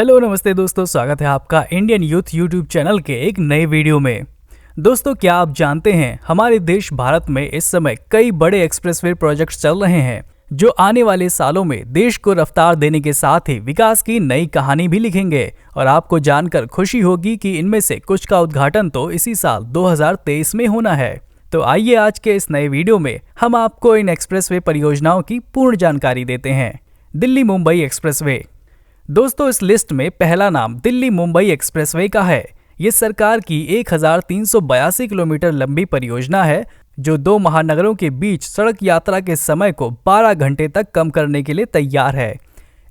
Hello नमस्ते दोस्तों, स्वागत है आपका इंडियन यूथ यूट्यूब चैनल के एक नए वीडियो में। दोस्तों, क्या आप जानते हैं हमारे देश भारत में इस समय कई बड़े एक्सप्रेसवे प्रोजेक्ट्स चल रहे हैं जो आने वाले सालों में देश को रफ्तार देने के साथ ही विकास की नई कहानी भी लिखेंगे। और आपको जानकर खुशी होगी कि इनमें से कुछ का उद्घाटन तो इसी साल 2023 में होना है। तो आइए आज के इस नए वीडियो में हम आपको इन एक्सप्रेसवे परियोजनाओं की पूर्ण जानकारी देते हैं। दिल्ली मुंबई एक्सप्रेसवे। दोस्तों, इस लिस्ट में पहला नाम दिल्ली मुंबई एक्सप्रेसवे का है। ये सरकार की 1382 किलोमीटर लंबी परियोजना है जो दो महानगरों के बीच सड़क यात्रा के समय को 12 घंटे तक कम करने के लिए तैयार है।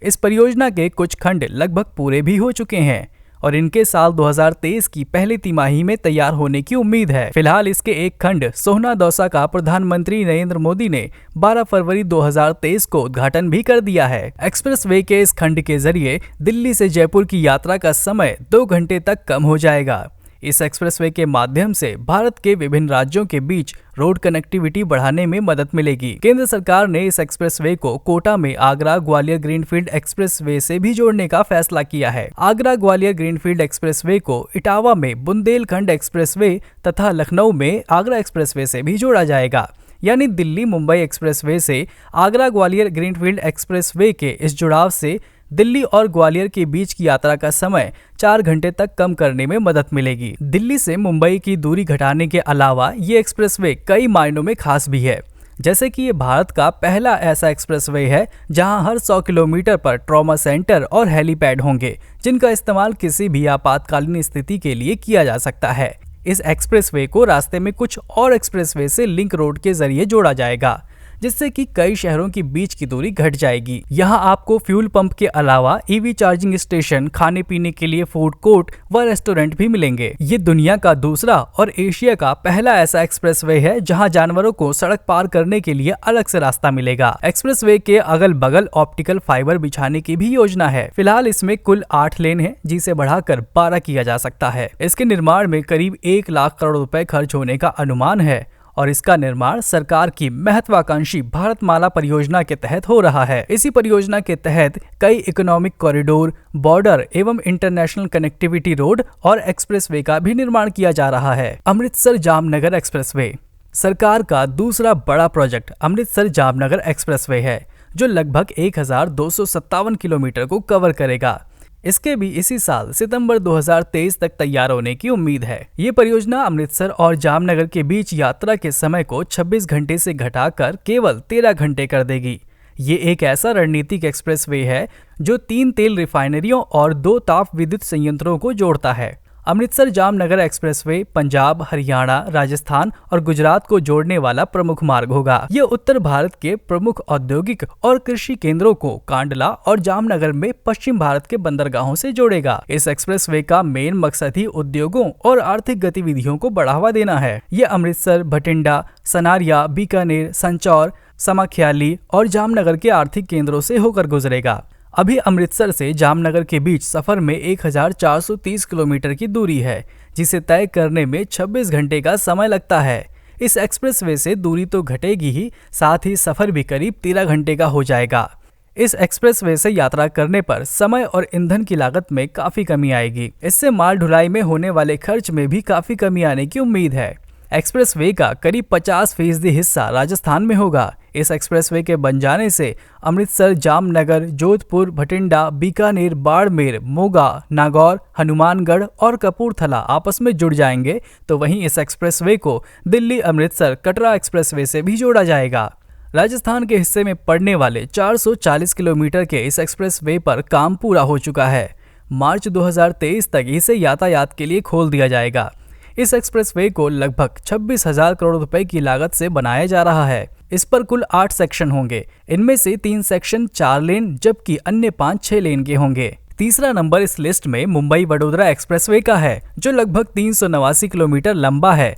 इस परियोजना के कुछ खंड लगभग पूरे भी हो चुके हैं और इनके साल 2023 की पहली तिमाही में तैयार होने की उम्मीद है। फिलहाल इसके एक खंड सोहना दौसा का प्रधानमंत्री नरेंद्र मोदी ने 12 फरवरी 2023 को उद्घाटन भी कर दिया है। एक्सप्रेसवे के इस खंड के जरिए दिल्ली से जयपुर की यात्रा का समय 2 घंटे तक कम हो जाएगा। इस एक्सप्रेसवे के माध्यम से भारत के विभिन्न राज्यों के बीच रोड कनेक्टिविटी बढ़ाने में मदद मिलेगी। केंद्र सरकार ने इस एक्सप्रेसवे को कोटा में आगरा ग्वालियर ग्रीनफील्ड एक्सप्रेसवे से भी जोड़ने का फैसला किया है। आगरा ग्वालियर ग्रीनफील्ड एक्सप्रेसवे को इटावा में बुंदेलखंड एक्सप्रेसवे तथा लखनऊ में आगरा एक्सप्रेसवे से भी जोड़ा जाएगा। यानी दिल्ली मुंबई एक्सप्रेसवे से आगरा ग्वालियर ग्रीनफील्ड एक्सप्रेसवे के इस जुड़ाव से दिल्ली और ग्वालियर के बीच की यात्रा का समय 4 घंटे तक कम करने में मदद मिलेगी। दिल्ली से मुंबई की दूरी घटाने के अलावा ये एक्सप्रेसवे कई मायनों में खास भी है, जैसे कि ये भारत का पहला ऐसा एक्सप्रेसवे है जहां हर 100 किलोमीटर पर ट्रॉमा सेंटर और हेलीपैड होंगे जिनका इस्तेमाल किसी भी आपातकालीन स्थिति के लिए किया जा सकता है। इस एक्सप्रेसवे को रास्ते में कुछ और एक्सप्रेसवे से लिंक रोड के जरिए जोड़ा जाएगा जिससे कि कई शहरों के बीच की दूरी घट जाएगी। यहाँ आपको फ्यूल पंप के अलावा ईवी चार्जिंग स्टेशन, खाने पीने के लिए फूड कोर्ट व रेस्टोरेंट भी मिलेंगे। ये दुनिया का दूसरा और एशिया का पहला ऐसा एक्सप्रेसवे है जहाँ जानवरों को सड़क पार करने के लिए अलग से रास्ता मिलेगा। एक्सप्रेसवे के अगल बगल ऑप्टिकल फाइबर बिछाने की भी योजना है। फिलहाल इसमें कुल 8 लेन है जिसे बढ़ाकर 12 किया जा सकता है। इसके निर्माण में करीब 1 लाख करोड़ रुपए खर्च होने का अनुमान है और इसका निर्माण सरकार की महत्वाकांक्षी भारतमाला परियोजना के तहत हो रहा है। इसी परियोजना के तहत कई इकोनॉमिक कॉरिडोर, बॉर्डर एवं इंटरनेशनल कनेक्टिविटी रोड और एक्सप्रेसवे का भी निर्माण किया जा रहा है। अमृतसर जामनगर एक्सप्रेसवे। सरकार का दूसरा बड़ा प्रोजेक्ट अमृतसर जामनगर एक्सप्रेसवे है जो लगभग 1257 किलोमीटर को कवर करेगा। इसके भी इसी साल सितंबर 2023 तक तैयार होने की उम्मीद है। ये परियोजना अमृतसर और जामनगर के बीच यात्रा के समय को 26 घंटे से घटाकर केवल 13 घंटे कर देगी। ये एक ऐसा रणनीतिक एक्सप्रेसवे है जो 3 तेल रिफाइनरियों और 2 ताप विद्युत संयंत्रों को जोड़ता है। अमृतसर जामनगर एक्सप्रेसवे पंजाब, हरियाणा, राजस्थान और गुजरात को जोड़ने वाला प्रमुख मार्ग होगा। यह उत्तर भारत के प्रमुख औद्योगिक और कृषि केंद्रों को कांडला और जामनगर में पश्चिम भारत के बंदरगाहों से जोड़ेगा। इस एक्सप्रेसवे का मेन मकसद ही उद्योगों और आर्थिक गतिविधियों को बढ़ावा देना है। ये अमृतसर, भटिंडा, सनारिया, बीकानेर, संचौर, समाख्याली और जामनगर के आर्थिक केंद्रों से होकर गुजरेगा। अभी अमृतसर से जामनगर के बीच सफर में 1430 किलोमीटर की दूरी है जिसे तय करने में 26 घंटे का समय लगता है। इस एक्सप्रेसवे से दूरी तो घटेगी ही, साथ ही सफर भी करीब 13 घंटे का हो जाएगा। इस एक्सप्रेसवे से यात्रा करने पर समय और ईंधन की लागत में काफी कमी आएगी। इससे माल ढुलाई में होने वाले खर्च में भी काफी कमी आने की उम्मीद है। एक्सप्रेसवे का करीब 50% हिस्सा राजस्थान में होगा। इस एक्सप्रेसवे के बन जाने से अमृतसर, जामनगर, जोधपुर, भटिंडा, बीकानेर, बाड़मेर, मोगा, नागौर, हनुमानगढ़ और कपूरथला आपस में जुड़ जाएंगे। तो वहीं इस एक्सप्रेसवे को दिल्ली अमृतसर कटरा एक्सप्रेसवे से भी जोड़ा जाएगा। राजस्थान के हिस्से में पड़ने वाले 440 किलोमीटर के इस एक्सप्रेसवे पर काम पूरा हो चुका है। मार्च 2023 तक इसे यातायात के लिए खोल दिया जाएगा। इस एक्सप्रेसवे को लगभग 26,000 करोड़ रुपए की लागत से बनाया जा रहा है। इस पर कुल 8 सेक्शन होंगे। इनमें से 3 सेक्शन 4 लेन जबकि अन्य 5-6 लेन के होंगे। तीसरा नंबर इस लिस्ट में मुंबई वडोदरा एक्सप्रेसवे का है जो लगभग 389 किलोमीटर लंबा है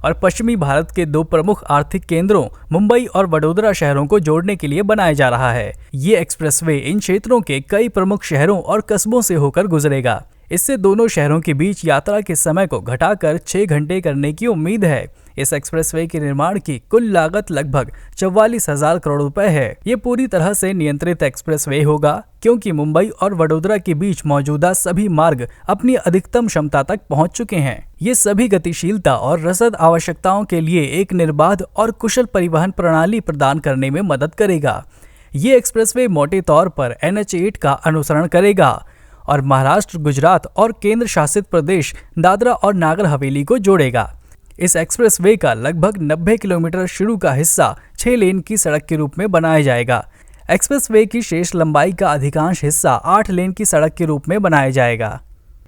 और पश्चिमी भारत के 2 प्रमुख आर्थिक केंद्रों मुंबई और वडोदरा शहरों को जोड़ने के लिए बनाया जा रहा है। ये एक्सप्रेसवे इन क्षेत्रों के कई प्रमुख शहरों और कस्बों से होकर गुजरेगा। इससे दोनों शहरों के बीच यात्रा के समय को घटाकर 6 घंटे करने की उम्मीद है। इस एक्सप्रेसवे के निर्माण की कुल लागत लगभग 44,000 करोड़ रुपए है। ये पूरी तरह से नियंत्रित एक्सप्रेसवे होगा, क्योंकि मुंबई और वडोदरा के बीच मौजूदा सभी मार्ग अपनी अधिकतम क्षमता तक पहुंच चुके हैं। ये सभी गतिशीलता और रसद आवश्यकताओं के लिए एक निर्बाध और कुशल परिवहन प्रणाली प्रदान करने में मदद करेगा। ये एक्सप्रेसवे मोटे तौर पर NH8 का अनुसरण करेगा और महाराष्ट्र, गुजरात और केंद्र शासित प्रदेश दादरा और नागर हवेली को जोड़ेगा। इस एक्सप्रेसवे का लगभग 90 किलोमीटर शुरू का हिस्सा 6 लेन की सड़क के रूप में बनाया जाएगा। एक्सप्रेसवे की शेष लंबाई का अधिकांश हिस्सा 8 लेन की सड़क के रूप में बनाया जाएगा।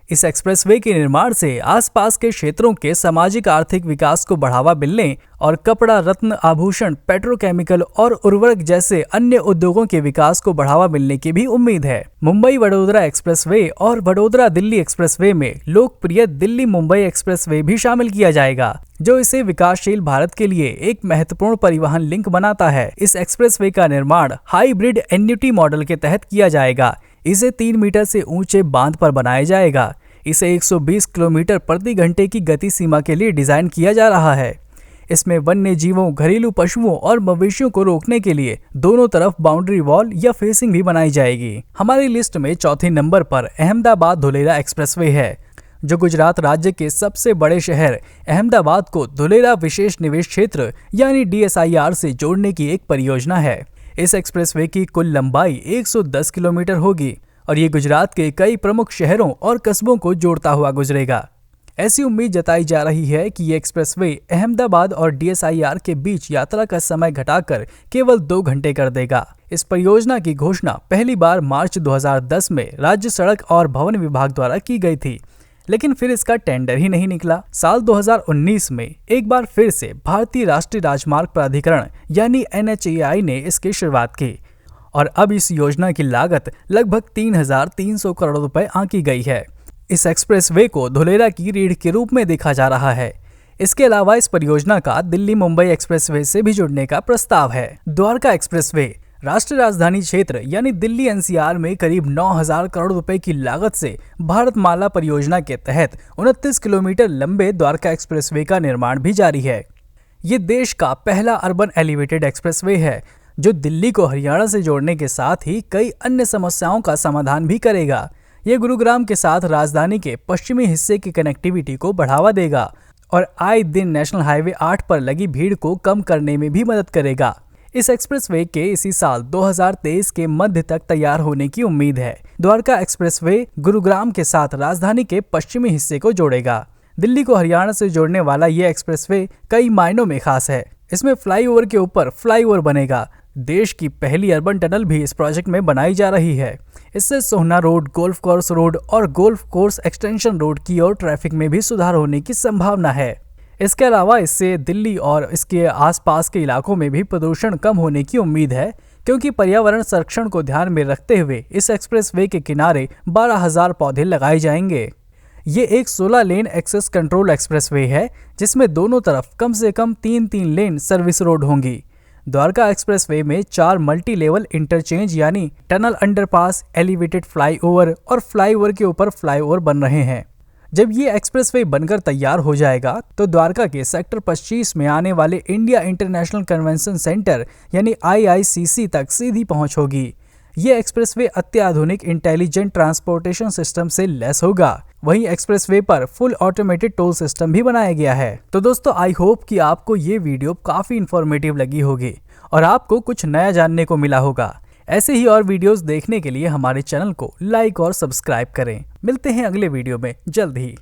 इस एक्सप्रेसवे के निर्माण से आसपास के क्षेत्रों के सामाजिक आर्थिक विकास को बढ़ावा मिलने और कपड़ा, रत्न, आभूषण, पेट्रोकेमिकल और उर्वरक जैसे अन्य उद्योगों के विकास को बढ़ावा मिलने की भी उम्मीद है। मुंबई वडोदरा एक्सप्रेसवे और वडोदरा दिल्ली एक्सप्रेसवे में लोकप्रिय दिल्ली मुंबई एक्सप्रेसवे भी शामिल किया जाएगा, जो इसे विकासशील भारत के लिए एक महत्वपूर्ण परिवहन लिंक बनाता है। इस एक्सप्रेसवे का निर्माण हाइब्रिड एन्युटी मॉडल के तहत किया जाएगा। इसे 3 मीटर से ऊंचे बांध पर बनाया जाएगा। इसे 120 किलोमीटर प्रति घंटे की गति सीमा के लिए डिजाइन किया जा रहा है। इसमें वन्य जीवों, घरेलू पशुओं और मवेशियों को रोकने के लिए दोनों तरफ बाउंड्री वॉल या फेसिंग भी बनाई जाएगी। हमारी लिस्ट में चौथे नंबर पर अहमदाबाद धुलेरा एक्सप्रेसवे है, जो गुजरात राज्य के सबसे बड़े शहर अहमदाबाद को धुलेरा विशेष निवेश क्षेत्र यानी DSIR से जोड़ने की एक परियोजना है। इस एक्सप्रेसवे की कुल लंबाई 110 किलोमीटर होगी और ये गुजरात के कई प्रमुख शहरों और कस्बों को जोड़ता हुआ गुजरेगा। ऐसी उम्मीद जताई जा रही है कि ये एक्सप्रेसवे अहमदाबाद और DSIR के बीच यात्रा का समय घटाकर केवल 2 घंटे कर देगा। इस परियोजना की घोषणा पहली बार मार्च 2010 में राज्य सड़क और भवन विभाग द्वारा की गई थी, लेकिन फिर इसका टेंडर ही नहीं निकला। साल 2019 में एक बार फिर से भारतीय राष्ट्रीय राजमार्ग प्राधिकरण यानी NHAI ने इसकी शुरुआत की और अब इस योजना की लागत लगभग 3,300 करोड़ रुपए आंकी गई है। इस एक्सप्रेसवे को धुलेरा की रीढ़ के रूप में देखा जा रहा है। इसके अलावा इस परियोजना का दिल्ली मुंबई एक्सप्रेसवे से भी जुड़ने का प्रस्ताव है। द्वारका एक्सप्रेसवे राष्ट्रीय राजधानी क्षेत्र यानी दिल्ली NCR में करीब 9,000 करोड़ रुपए की लागत से भारतमाला परियोजना के तहत 29 किलोमीटर लंबे द्वारका एक्सप्रेसवे का निर्माण भी जारी है। ये देश का पहला अर्बन एलिवेटेड एक्सप्रेसवे है, जो दिल्ली को हरियाणा से जोड़ने के साथ ही कई अन्य समस्याओं का समाधान भी करेगा। ये गुरुग्राम के साथ राजधानी के पश्चिमी हिस्से की कनेक्टिविटी को बढ़ावा देगा और आए दिन नेशनल हाईवे 8 पर लगी भीड़ को कम करने में भी मदद करेगा। इस एक्सप्रेसवे के इसी साल 2023 के मध्य तक तैयार होने की उम्मीद है। द्वारका एक्सप्रेसवे गुरुग्राम के साथ राजधानी के पश्चिमी हिस्से को जोड़ेगा। दिल्ली को हरियाणा से जोड़ने वाला ये एक्सप्रेसवे कई मायनों में खास है। इसमें फ्लाईओवर के ऊपर फ्लाईओवर बनेगा। देश की पहली अर्बन टनल भी इस प्रोजेक्ट में बनाई जा रही है। इससे सोहना रोड, गोल्फ कोर्स रोड और गोल्फ कोर्स एक्सटेंशन रोड की ओर ट्रैफिक में भी सुधार होने की संभावना है। इसके अलावा इससे दिल्ली और इसके आसपास के इलाकों में भी प्रदूषण कम होने की उम्मीद है, क्योंकि पर्यावरण संरक्षण को ध्यान में रखते हुए इस एक्सप्रेसवे के किनारे 12,000 पौधे लगाए जाएंगे। ये एक 16 लेन एक्सेस कंट्रोल एक्सप्रेसवे है, जिसमें दोनों तरफ कम से कम 3 लेन सर्विस रोड होंगी। द्वारका एक्सप्रेसवे में 4 मल्टी लेवल इंटरचेंज यानी टनल, अंडरपास, एलिवेटेड फ्लाईओवर और फ्लाईओवर के ऊपर फ्लाईओवर बन रहे हैं। जब ये एक्सप्रेसवे बनकर तैयार हो जाएगा तो द्वारका के सेक्टर 25 में आने वाले इंडिया इंटरनेशनल कन्वेंशन सेंटर यानी IICC तक सीधी पहुंच होगी। ये एक्सप्रेसवे अत्याधुनिक इंटेलिजेंट ट्रांसपोर्टेशन सिस्टम से लैस होगा। वहीं एक्सप्रेसवे पर फुल ऑटोमेटेड टोल सिस्टम भी बनाया गया है। तो दोस्तों, आई होप कि आपको ये वीडियो काफी इंफॉर्मेटिव लगी होगी और आपको कुछ नया जानने को मिला होगा। ऐसे ही और वीडियोस देखने के लिए हमारे चैनल को लाइक और सब्सक्राइब करें। मिलते हैं अगले वीडियो में जल्द ही।